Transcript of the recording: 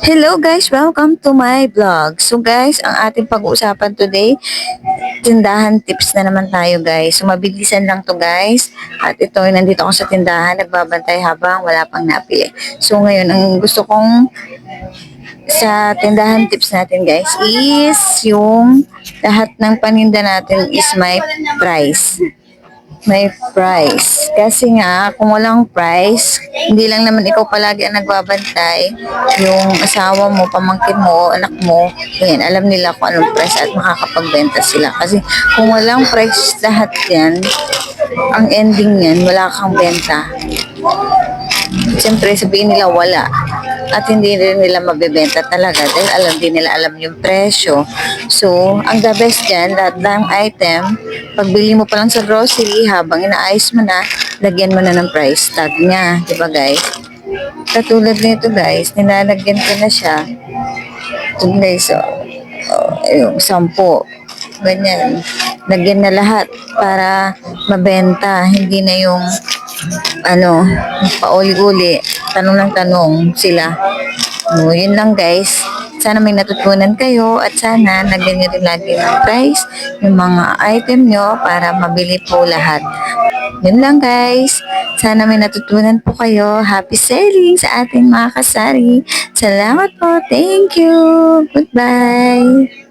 Hello guys, welcome to my vlog. So guys, ang ating pag-uusapan today, tindahan tips na naman tayo guys. So mabilisan lang to guys. At ito, nandito ako sa tindahan, nagbabantay habang wala pang napili. So ngayon, ang gusto kong sa tindahan tips natin guys is yung lahat ng paninda natin is may price. May price. Kasi nga, kung walang price, hindi lang naman ikaw palagi ang nagbabantay, yung asawa mo, pamangkin mo, anak mo, yan, alam nila kung anong price at makakapagbenta sila. Kasi kung walang price lahat yan, ang ending yan, wala kang benta. Siyempre, sabihin nila wala. At hindi rin nila mabebenta talaga dahil din nila alam yung presyo. So, ang the best dyan, lahat ng item, pagbili mo pa lang sa grocery, habang inaayos mo na, lagyan mo na ng price tag niya. Diba guys? Katulad nito guys, nilalagyan ko na siya. Ito guys, yung 10. Ganyan. Lagyan na lahat para mabenta. Hindi na yung pauli-uli, tanong ng tanong sila. No, yun lang guys. Sana may natutunan kayo at sana lagyan nyo rin lagi ng price yung mga item nyo para mabili po lahat. Yun lang guys. Sana may natutunan po kayo. Happy selling sa ating mga kasari. Salamat po. Thank you. Goodbye.